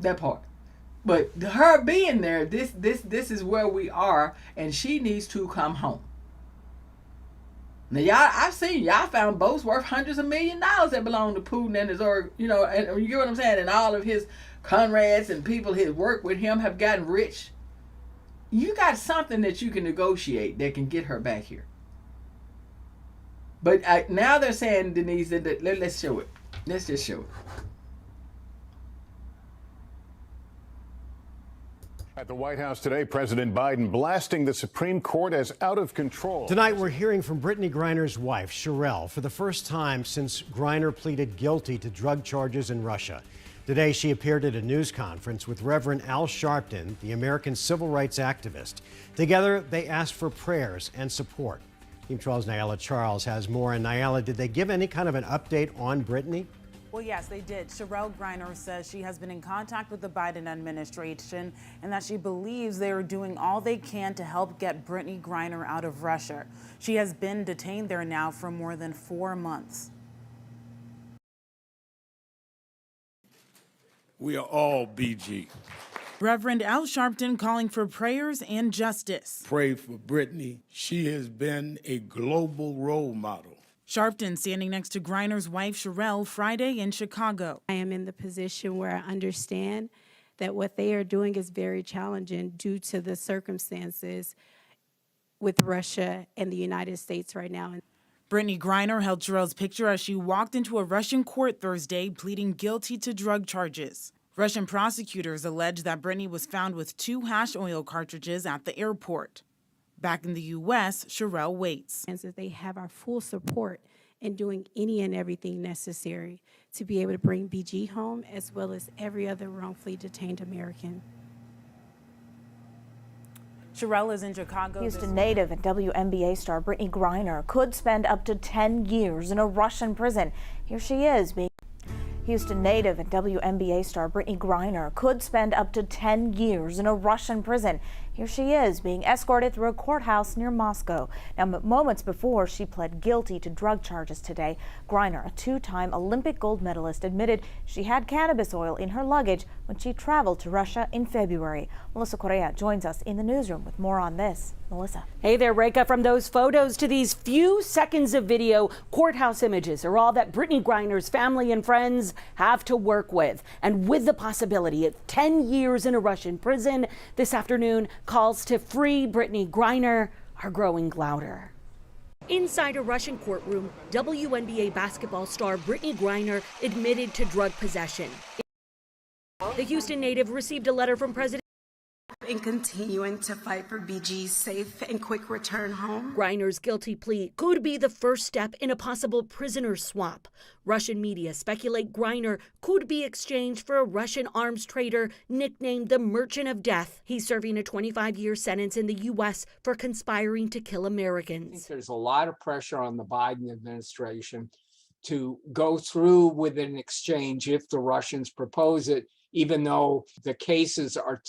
That part. But her being there, this is where we are, and she needs to come home. Now y'all, I've seen y'all found boats worth hundreds of $millions that belong to Putin and his, or you know, and you get what I'm saying, and all of his comrades and people his work with him have gotten rich. You got something that you can negotiate that can get her back here. But now they're saying, Denise, that let's show it. Let's just show it. At the White House today, President Biden blasting the Supreme Court as out of control. Tonight, we're hearing from Britney Griner's wife, Sherelle, for the first time since Griner pleaded guilty to drug charges in Russia. Today, she appeared at a news conference with Reverend Al Sharpton, the American civil rights activist. Together, they asked for prayers and support. Team 12's Nyala Charles has more. And Nyala, did they give any kind of an update on Britney? Well, yes, they did. Sherelle Griner says she has been in contact with the Biden administration and that she believes they are doing all they can to help get Britney Griner out of Russia. She has been detained there now for more than 4 months. We are all BG. Reverend Al Sharpton calling for prayers and justice. Pray for Britney. She has been a global role model. Sharpton standing next to Griner's wife, Sherelle, Friday in Chicago. I am in the position where I understand that what they are doing is very challenging due to the circumstances with Russia and the United States right now. Britney Griner held Sherelle's picture as she walked into a Russian court Thursday, pleading guilty to drug charges. Russian prosecutors allege that Britney was found with 2 hash oil cartridges at the airport. Back in the U.S., Sherelle waits. And so they have our full support in doing any and everything necessary to be able to bring BG home, as well as every other wrongfully detained American. Sherelle is in Chicago. Houston native and WNBA star Britney Griner could spend up to 10 years in a Russian prison. Here she is being Houston native and WNBA star Britney Griner could spend up to 10 years in a Russian prison. Here she is being escorted through a courthouse near Moscow. Now, moments before she pled guilty to drug charges today, Griner, a 2-time Olympic gold medalist, admitted she had cannabis oil in her luggage when she traveled to Russia in February. Melissa Correa joins us in the newsroom with more on this. Melissa. Hey there, Reka. From those photos to these few seconds of video, courthouse images are all that Britney Griner's family and friends have to work with. And with the possibility of 10 years in a Russian prison, this afternoon, calls to free Britney Griner are growing louder. Inside a Russian courtroom, WNBA basketball star Britney Griner admitted to drug possession. The Houston native received a letter from President in continuing to fight for BG's safe and quick return home. Griner's guilty plea could be the first step in a possible prisoner swap. Russian media speculate Griner could be exchanged for a Russian arms trader nicknamed the Merchant of Death. He's serving a 25-year sentence in the U.S. for conspiring to kill Americans. I think there's a lot of pressure on the Biden administration to go through with an exchange if the Russians propose it, even though the cases are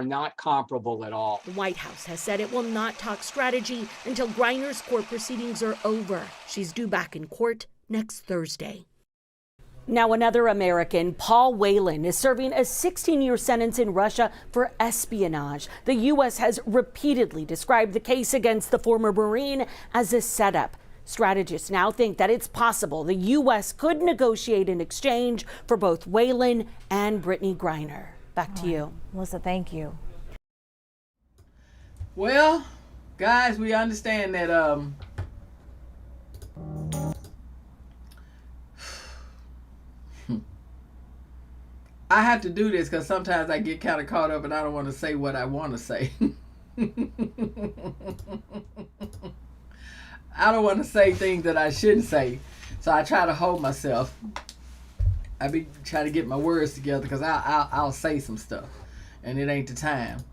not comparable at all. The White House has said it will not talk strategy until Griner's court proceedings are over. She's due back in court next Thursday. Now another American, Paul Whelan, is serving a 16-year sentence in Russia for espionage. The U.S. has repeatedly described the case against the former Marine as a setup. Strategists now think that it's possible the U.S. could negotiate an exchange for both Whelan and Britney Griner. Back to you. Melissa, thank you. Well, guys, we understand that I have to do this because sometimes I get kind of caught up and I don't want to say what I want to say. I don't want to say things that I shouldn't say, so I try to hold myself. I be trying to get my words together because I'll say some stuff. and it ain't the time.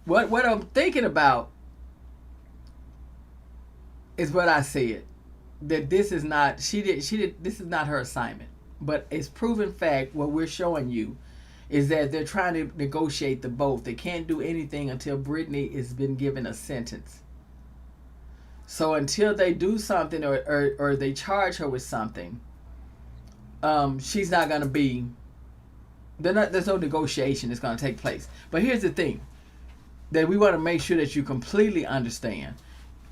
What I'm thinking about is what I said, that this is not this is not her assignment. But it's proven fact, what we're showing you is that they're trying to negotiate the both. They can't do anything until Britney has been given a sentence. So until they do something or they charge her with something, she's not going to be, there's no negotiation that's going to take place. But here's the thing that we want to make sure that you completely understand,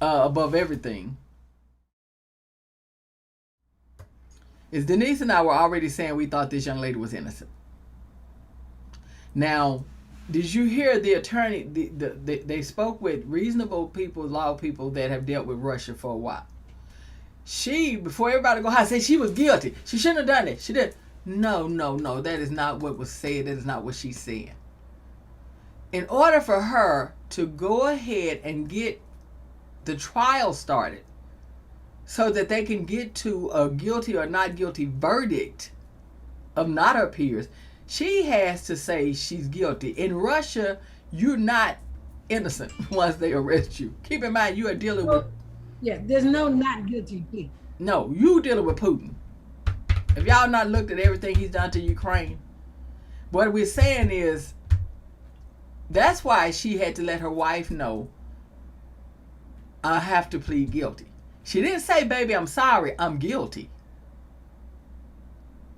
above everything, is Denise and I were already saying we thought this young lady was innocent. Now, did you hear the attorney? They spoke with reasonable people, law people that have dealt with Russia for a while. She, before everybody go high, said she was guilty. She shouldn't have done it. She did. No. That is not what was said. That is not what she said. In order for her to go ahead and get the trial started so that they can get to a guilty or not guilty verdict of not her peers, she has to say she's guilty. In Russia, you're not innocent once they arrest you. Keep in mind, you are dealing with... Yeah, there's no not guilty plea. No, you dealing with Putin. If y'all not looked at everything he's done to Ukraine, what we're saying is, that's why she had to let her wife know, I have to plead guilty. She didn't say, baby, I'm sorry, I'm guilty.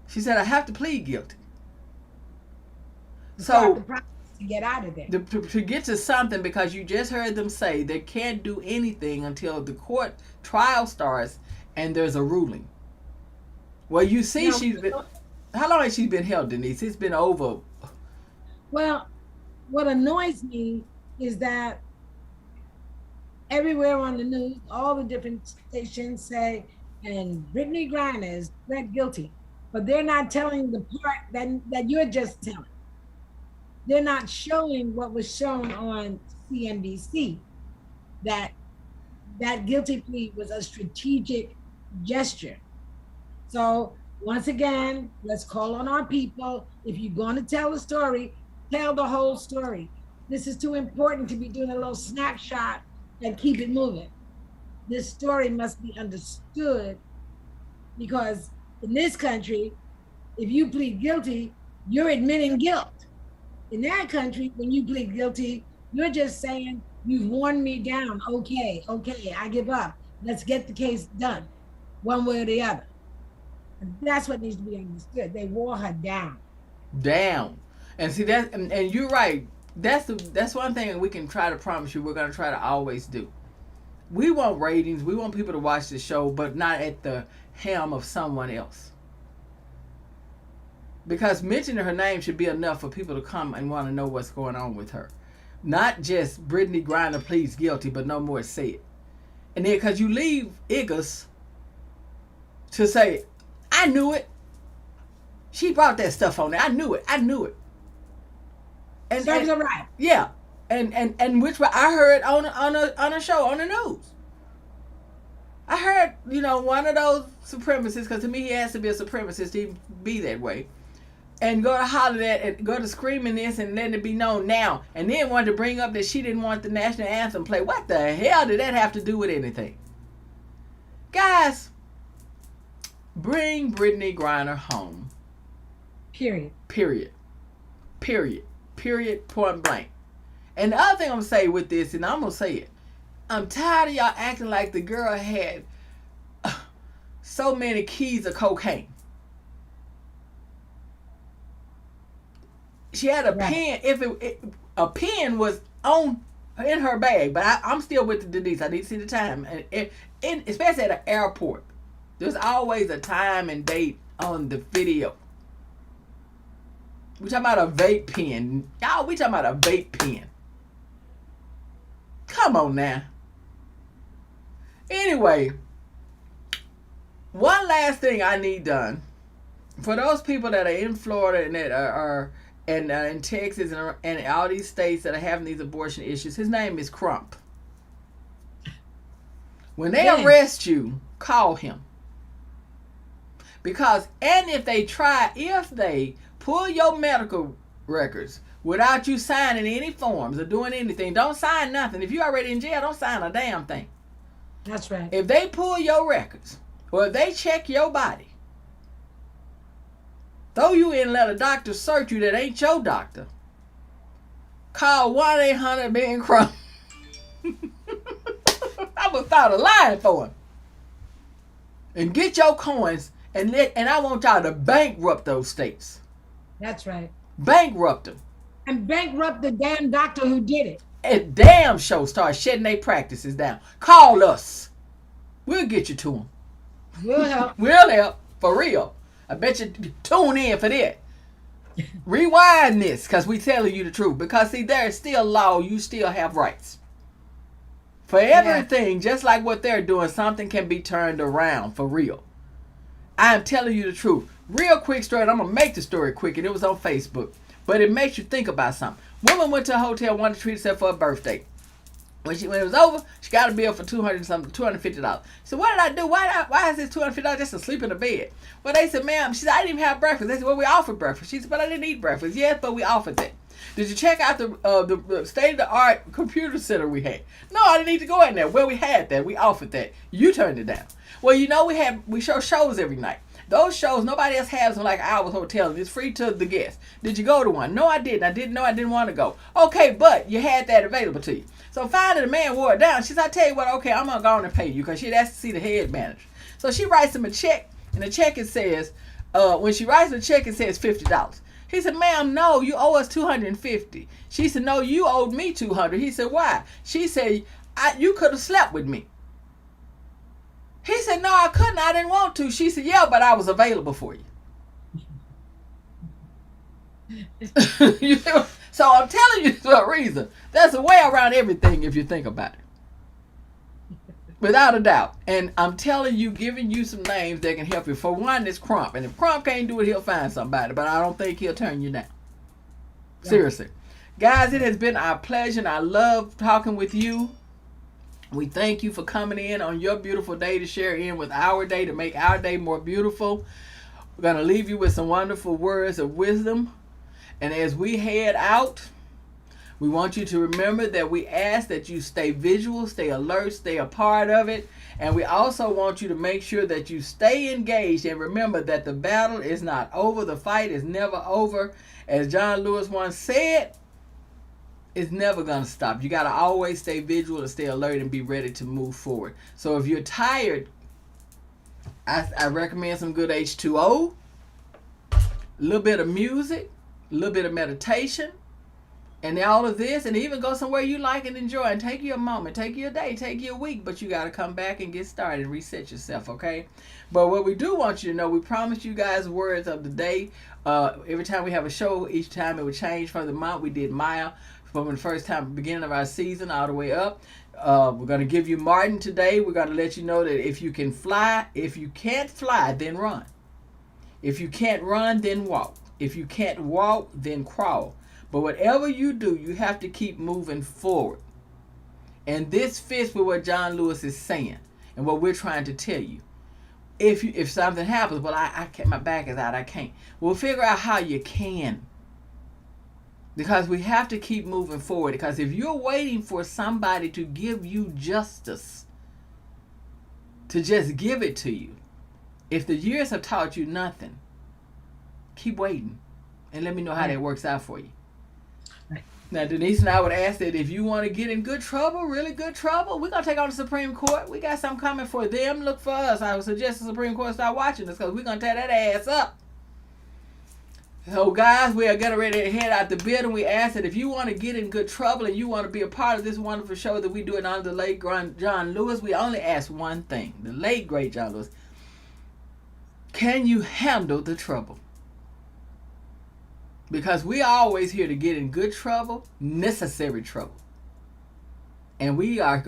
She said, I have to plead guilty. So The process to get out of there. to get to something, because you just heard them say they can't do anything until the court trial starts and there's a ruling. Well, you see, how long has she been held, Denise? It's been over. Well, what annoys me is that everywhere on the news, all the different stations say, and Britney Griner is pled guilty, but they're not telling the part that you're just telling. They're not showing what was shown on CNBC, that guilty plea was a strategic gesture. So once again, let's call on our people. If you're going to tell the story, tell the whole story. This is too important to be doing a little snapshot and keep it moving. This story must be understood, because in this country, if you plead guilty, you're admitting guilt. In that country, when you plead guilty, you're just saying, you've worn me down. Okay, I give up. Let's get the case done, one way or the other. And that's what needs to be understood. They wore her down. And see that, and you're right. That's one thing we can try to promise you we're going to try to always do. We want ratings. We want people to watch the show, but not at the helm of someone else. Because mentioning her name should be enough for people to come and want to know what's going on with her. Not just Britney Griner pleads guilty, but no more said. And then because you leave Iggers to say, I knew it. She brought that stuff on there. I knew it. And Serves her right. Yeah. And which I heard on a show on the news. I heard, one of those supremacists, because to me he has to be a supremacist to be that way, and go to holler that and go to screaming this and letting it be known now, and then wanted to bring up that she didn't want the national anthem played. What the hell did that have to do with anything? Guys, bring Britney Griner home. Period. Point blank. And the other thing I'm going to say with this, and I'm going to say it, I'm tired of y'all acting like the girl had so many keys of cocaine. She had a pen. If a pen was in her bag, but I'm still with the Denise. I need to see the time, and especially at an airport, there's always a time and date on the video. We talking about a vape pen, y'all. We talking about a vape pen. Come on now. Anyway, one last thing I need done for those people that are in Florida and that are in Texas and all these states that are having these abortion issues. His name is Crump. When they arrest you, call him. Because, and if they pull your medical records without you signing any forms or doing anything. Don't sign nothing. If you're already in jail, don't sign a damn thing. That's right. If they pull your records or if they check your body, throw you in and let a doctor search you that ain't your doctor, call 1-800-BEN-CRUMP. I was thought of lying for him. And get your coins, and I want y'all to bankrupt those states. That's right. Bankrupt them. And bankrupt the damn doctor who did it. And damn show start shutting their practices down. Call us. We'll get you to them. We'll help. We'll help. For real. I bet you tune in for that. Rewind this, because we telling you the truth. Because see, there is still law. You still have rights. For everything, just like what they're doing, something can be turned around. For real. I am telling you the truth. Real quick story. And I'm going to make the story quick. And it was on Facebook. But it makes you think about something. Woman went to a hotel, wanted to treat herself for her birthday. When it was over, she got a bill for $250. So what did I do? Why is this $250 just to sleep in the bed? Well, they said, ma'am, she said, I didn't even have breakfast. They said, well, we offered breakfast. She said, but I didn't eat breakfast. Yes, but we offered that. Did you check out the state-of-the-art computer center we had? No, I didn't need to go in there. Well, we had that. We offered that. You turned it down. Well, you know, we show shows every night. Those shows, nobody else has them like our hotel. It's free to the guests. Did you go to one? No, I didn't. I didn't know. I didn't want to go. Okay, but you had that available to you. So finally, the man wore it down. She said, I tell you what, okay, I'm going to go on and pay you, because she'd asked to see the head manager. So she writes him a check, and the check, it says, when she writes the check, it says $50. He said, ma'am, no, you owe us $250. She said, no, you owed me $200. He said, why? She said, you could have slept with me. He said, no, I couldn't. I didn't want to. She said, yeah, but I was available for you. So I'm telling you for a reason. There's a way around everything if you think about it. Without a doubt. And I'm telling you, giving you some names that can help you. For one, it's Crump. And if Crump can't do it, he'll find somebody. But I don't think he'll turn you down. Seriously. Guys, it has been our pleasure, and I love talking with you. We thank you for coming in on your beautiful day to share in with our day, to make our day more beautiful. We're going to leave you with some wonderful words of wisdom. And as we head out, we want you to remember that we ask that you stay visual, stay alert, stay a part of it. And we also want you to make sure that you stay engaged, and remember that the battle is not over. The fight is never over. As John Lewis once said, it's never going to stop. You got to always stay visual and stay alert and be ready to move forward. So if you're tired, I recommend some good H2O, a little bit of music, a little bit of meditation, and all of this, and even go somewhere you like and enjoy, and take you a moment, take you a day, take you a week, but you got to come back and get started and reset yourself, okay? But what we do want you to know, we promised you guys words of the day. Every time we have a show, each time it would change from the month. We did Maya from the first time, beginning of our season, all the way up. We're going to give you Martin today. We're going to let you know that if you can fly, if you can't fly, then run. If you can't run, then walk. If you can't walk, then crawl. But whatever you do, you have to keep moving forward. And this fits with what John Lewis is saying and what we're trying to tell you. If something happens, well, I can't, my back is out, I can't. We'll figure out how you can. Because we have to keep moving forward. Because if you're waiting for somebody to give you justice, to just give it to you, if the years have taught you nothing, keep waiting. And let me know how that works out for you. Now, Denise and I would ask that if you want to get in good trouble, really good trouble, we're going to take on the Supreme Court. We got something coming for them. Look for us. I would suggest the Supreme Court start watching us, because we're going to tear that ass up. So, guys, we are getting ready to head out the building. We ask that if you want to get in good trouble and you want to be a part of this wonderful show that we do it under the late John Lewis, we only ask one thing. The late, great John Lewis. Can you handle the trouble? Because we are always here to get in good trouble, necessary trouble. And we are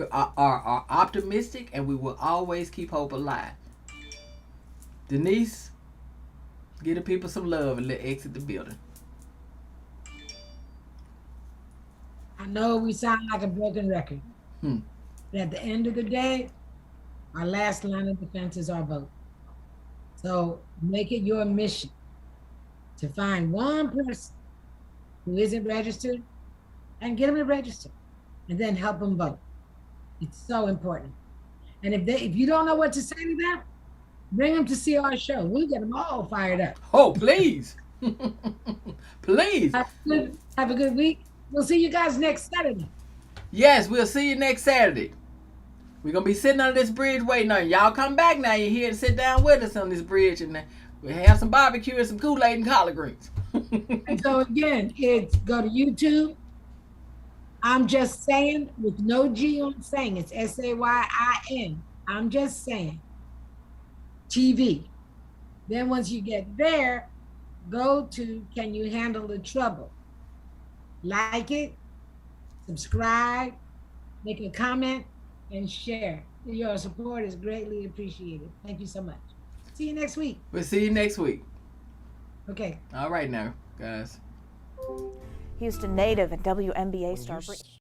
optimistic, and we will always keep hope alive. Denise, give the people some love and let's exit the building. I know we sound like a broken record. But at the end of the day, our last line of defense is our vote. So make it your mission to find one person who isn't registered and get them to register, and then help them vote. It's so important. And if you don't know what to say to them, bring them to see our show. We'll get them all fired up. Oh, please. Please. Have a good week. We'll see you guys next Saturday. Yes, we'll see you next Saturday. We're going to be sitting under this bridge waiting on you. Y'all come back now. You're here to sit down with us on this bridge, and we'll have some barbecue and some Kool-Aid and collard greens. And so again, it's go to YouTube. I'm Just Saying, with no G on saying. It's SAYIN. I'm Just Saying TV. Then once you get there, go to Can You Handle the Trouble? Like it, subscribe, make a comment, and share. Your support is greatly appreciated. Thank you so much. See you next week. We'll see you next week. Okay. All right now, guys. Houston native and WNBA star Britney.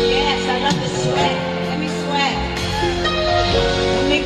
Yes, I love the sweat. Let me sweat. Let me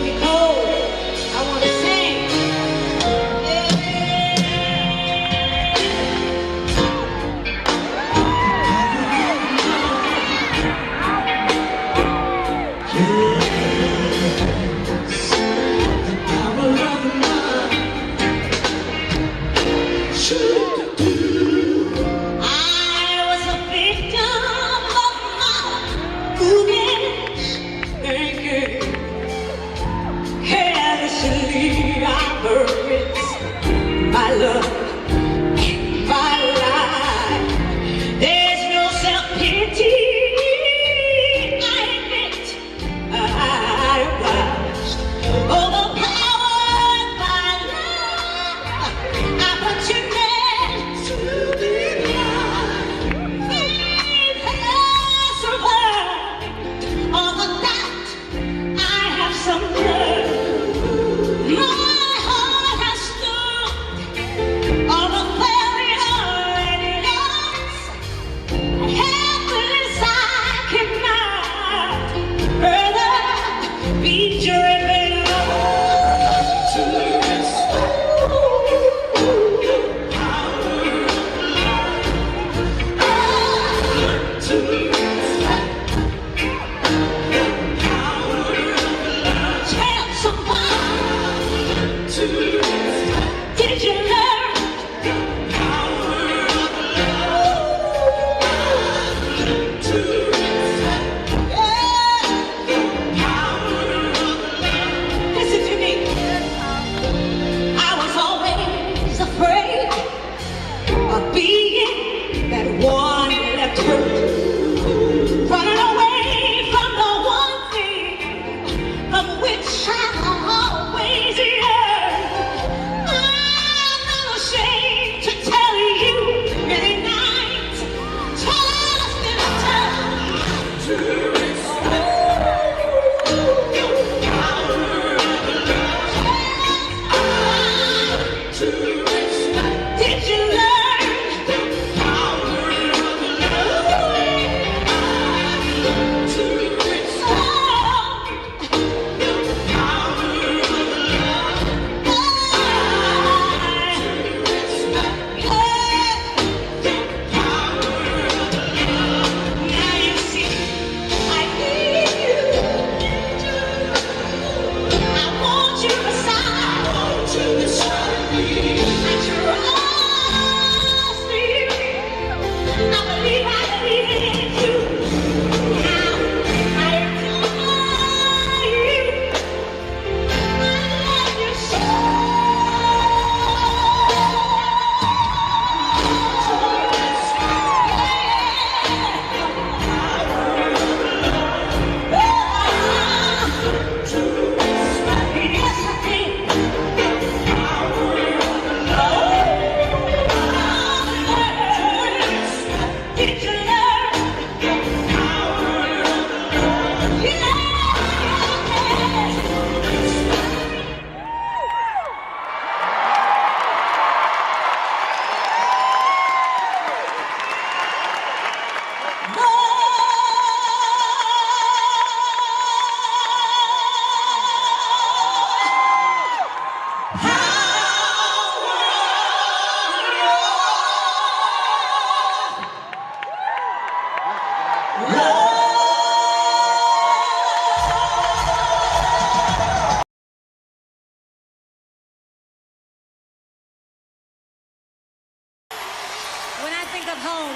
think of home,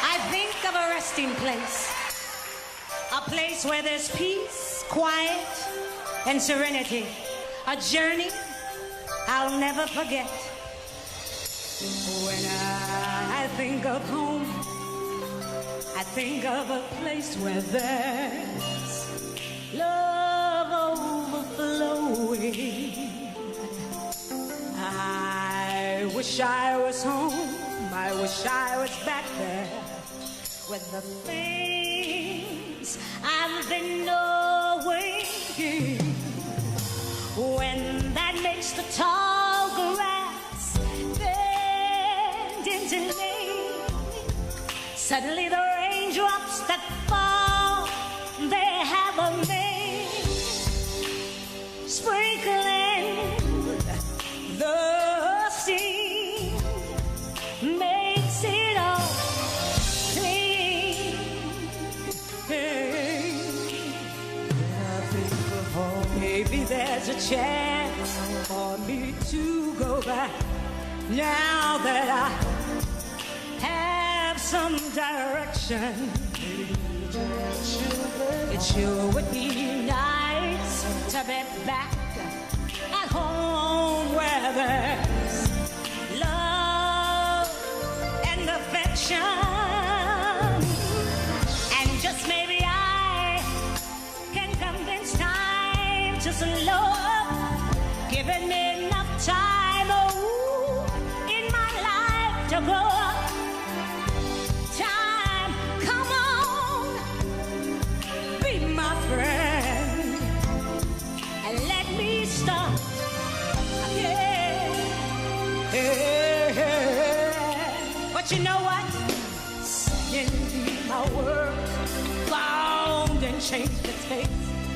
I think of a resting place. A place where there's peace, quiet, and serenity. A journey I'll never forget. When I think of home, I think of a place where there's love overflowing. I wish I was home. I wish I was back there with the things I've been knowing. When that makes the tall grass bend into rain, suddenly the raindrops that fall, they have a name, sprinkling the sea makes it all clean. Maybe there's a chance for me to go back now that I have some direction. It sure would be nice to be back at home where there's love and affection. And just maybe I can convince time to slow up, giving me enough time in my life to grow up. Time, come on, be my friend, and let me start again. But you know what? Indeed, my world found and changed its face,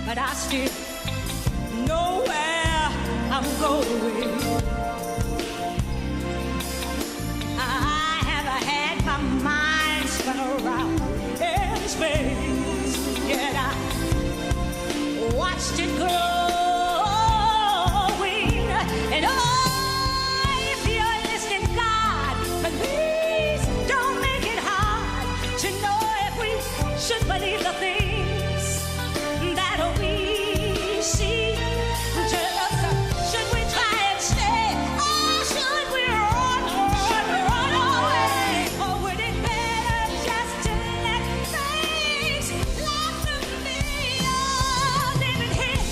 but I still know where I'm going. I have had my mind spun around in space, yet I watched it growing. And oh, if you're listening, God, please don't make it hard to know if we should believe the things that we see. Should we try and stay, or should we run away? Or would it better just to let things like the me living here